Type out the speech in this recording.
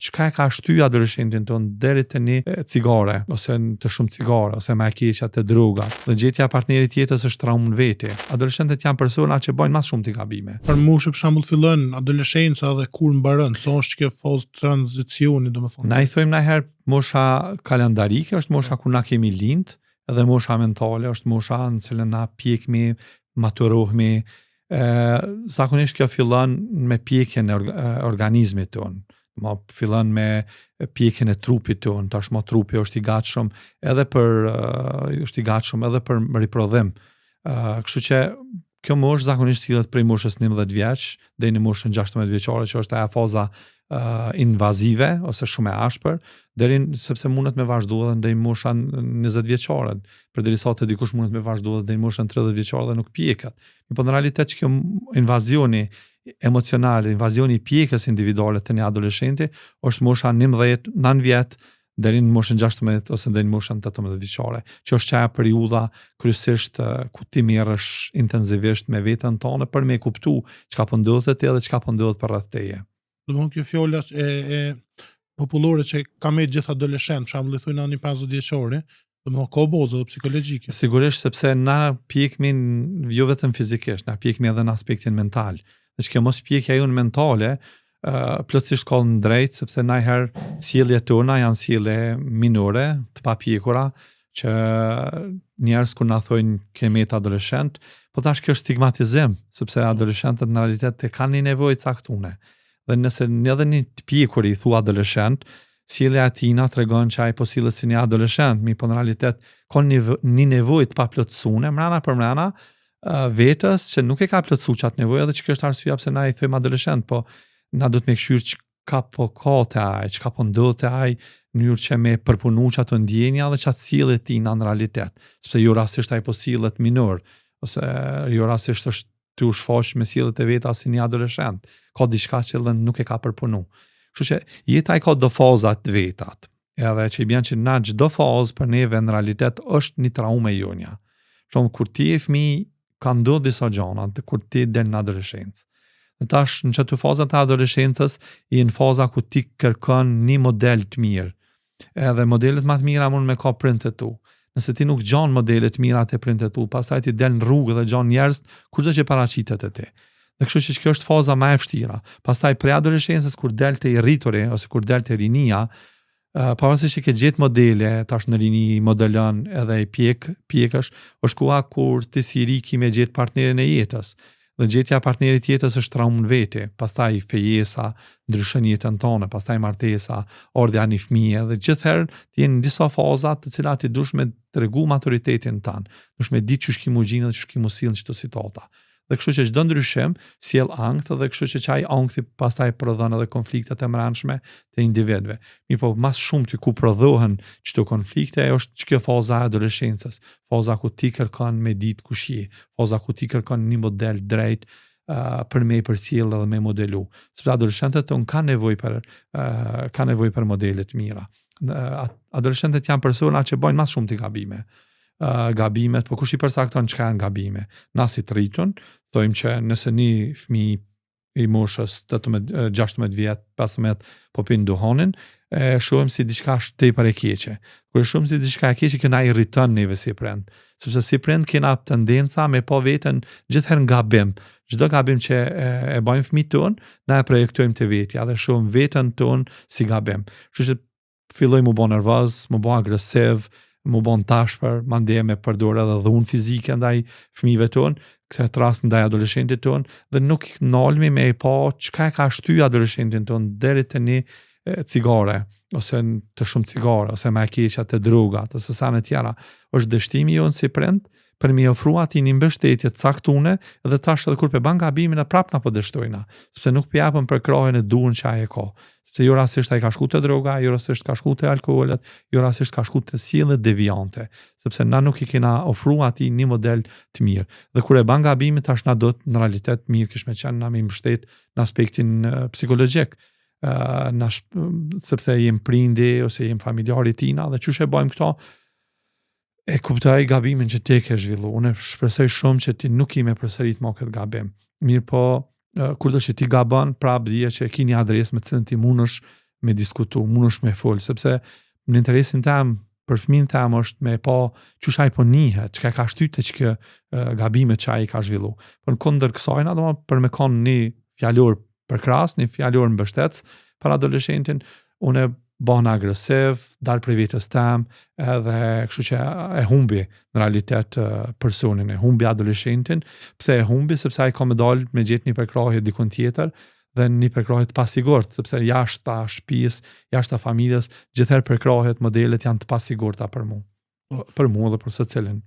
çka e ka shtyr adoleshentin ton deri te një cigare ose të shumë cigare ose më e keqja te droga. Dhe gjetja e partnerit tjetër është traumë veti. Adoleshentët janë persona që bëjnë më shumë të gabime. Për moshë për shembull fillon adoleshenca dhe kur mbaron, sa është kjo fazë tranzicioni, domethënë. Na i thojmë ndajherë mosha kalendarike është mosha ku na kemi lind, edhe mosha mentale është mosha në cilën na pjekmi, maturohemi. Zakonisht kjo fillon me pjekjen e organizmit ton. Ma fillon me pjekjen e trupit ton, tashmë trupi është i gatshëm edhe për riprodhim. Kështu që kjo moshë zakonisht sillet prej moshës 11 vjeç deri në moshën 16 vjeçare, që është ajo faza invazive ose shumë e ashpër, sepse mundet me vazhdu edhe deri në moshën 20 vjeçare, përderisa te dikush mundet me vazhdu edhe deri në moshën 30 vjeçare dhe nuk pjeket. Po në realitet që kjo invazioni emocional, invazioni i pjekës individuale të një adoleshenti është mosha 19 vjet deri në moshën 16 ose deri në moshën 18 vjeçare, që është ajo periudha kryesisht ku ti merresh intensivisht me veten tonë për me kuptu çka po ndodhet te dhe çka po ndodhet përreth teje. Domthonjë kjo fjolla e popullore që ka me gjithë adoleshent, për shembull i thonë në 50 vjeçori, domthonjë ka bazë psikologjike. Sigurisht, sepse na pjekmi jo vetëm fizikisht, na pjekmi edhe në aspektin mental. Dhe që kjo mos pjekja jonë mentale, plotësisht ka në drejt, sepse najherë sjelljet tona janë sjellje minore, të papjekura, që njerëz kur na thojnë kemi të adoleshent, po tash kjo është stigmatizim, sepse adoleshentët në realitet e kanë një nevojë caktune. Dhe nëse edhe një të pjekur i thua adoleshent, sjellja e tina tregon që ai po sillet si një adoleshent, po në realitet ka një nevojë të paplotësuar mrena për mrena, vetës që nuk e ka plotësu qatë nevojë, edhe që kjo është arsyeja pse na i thojmë adoleshent, po na do të me këshyr çka po ka te ai, çka po ndodh te ai, në mënyrë që me përpunu çato ndjenja dhe çatë sjellje tina në realitet, sepse jo rastisht ai po sillet minor, ose jo rastisht është të u shfaq me sjelljet e veta si një adoleshent, ka diçka që edhe nuk e ka përpunu. Kështu që jeta i ka do faza të vetat, edhe që i bjen që na çdo fazë për neve në realitet është një traumë e jonja. Shumë kur ti e fëmijë ka ndodhur disa gjëra kur ti del në adoleshencë. Dhe tash në çato faza të adoleshencës je në faza ku ti kërkon një model të mirë. Edhe modelet më të mira mund me ka printet tu. Nëse ti nuk gjan modelet të mira të printet tu, pastaj ti del në rrugë dhe gjan njerëz kudo që paraqitet te ti. Dhe kështu që kjo është faza më e vështira. Pastaj pre adoleshencës kur del te i rrituri ose kur del te rinia, pavarësisht që ke gjetë modele, tash në rini modelon edhe i pjekësh, është koha kur ti si ri ki me gjetë partnerin e jetës. Dhe gjetja e partnerit jetës është traumë veti, pastaj fejesa, ndryshon jetën tonë, pastaj martesa, ardha një fëmijë, dhe gjithherë ti jenë në disa faza të cilat ti dush me tregu maturitetin tanë, dush me ditë ç'është ki mu gjinë dhe ç'është ki mu sill në çdo situata. Dhe kështu që çdo ndryshim sjell ankth dhe kështu që ai ankthi pastaj prodhon edhe konfliktet e mbrëmshme të individëve. Mirpo mas shumë ti ku prodhohen çdo konflikte është kjo faza e adoleshencës, faza ku ti kërkon me ditë kush je, faza ku ti kërkon një model drejt për me i përcjell edhe me modelu. Sepse adoleshentët tonë kanë nevojë për modele të mira. Adoleshentët janë persona që bëjnë mas shumë të gabime. Gabimet, po kush i përcakton çka janë gabime. Na si të rritun, thojmë që nëse një fëmijë i moshës 16 vjet, 15 po pin duhanin, shohim si diçka tepër e keqe. Kur shohim si diçka e keqe, kena irriton neve si prind. Sepse si prind kena tendenca me pa veten gjithherë në gabim. Çdo gabim që e bëjmë fëmijët tonë, na e projektojmë te vetja dhe shohim veten tonë si gabim. Kështu që filloj mu bë nervoz, mu bë agresiv, mu bon tashpër, mandej me përdor edhe dhunë fizike ndaj fëmijëve tonë, këtë rast ndaj adoleshentit tonë, dhe nuk nalmi me i pa çka e ka shtyr adoleshentin tonë deri te një cigare, ose të shumë cigare, ose më e keqja te drogat, ose sa në tjera. Është dështimi jonë si prind për mi ofrua ati një mbështetje të caktune, dhe tash edhe kur pe ban gabimin e prap na po dështojna, sepse nuk pe japën për krahjen e duhur që ai e ka. Sepse jo rastisht ai ka shku te droga, jo rastisht ka shku te alkoolet, jo rastisht ka shku te sjellje deviante, sepse na nuk i kena ofruar atij një model të mirë. Dhe kur e ban gabimin tash na do të në realitet mirë kish me qenë na me mbështet në aspektin psikologjik, sepse jem prindi ose jem familjari tina, dhe çush e bëjmë këto, e kuptoj gabimin që ti ke zhvillu. Unë shpresoj shumë që ti nuk i me përsërit më këtë gabim. Mirë po, kur do që ti gabon, prap dije që ki një adresë me cilën ti munësh me diskutu, mundesh me fol, sepse në interesin tem për fëmin tem është me pa çush ai po nihet, çka ka shtyte që gabimet që ai ka zhvillu. Por në kundër kësaj, do për me kanë një fjalor për krahas, një fjalor mbështets për adoleshentin, unë bëhen agresiv, dal prej vetës tem, edhe kështu që e humbi në realitet personin, e humbi adoleshentin. Pse e humbi? Sepse ai ka me dal me gjetë një përkrahje dikun tjetër, dhe një përkrahje të pasigurt, sepse jashtë shtëpisë, jashtë familjes, gjithherë përkrahjet, modelet janë të pasigurta për mua dhe për secilin.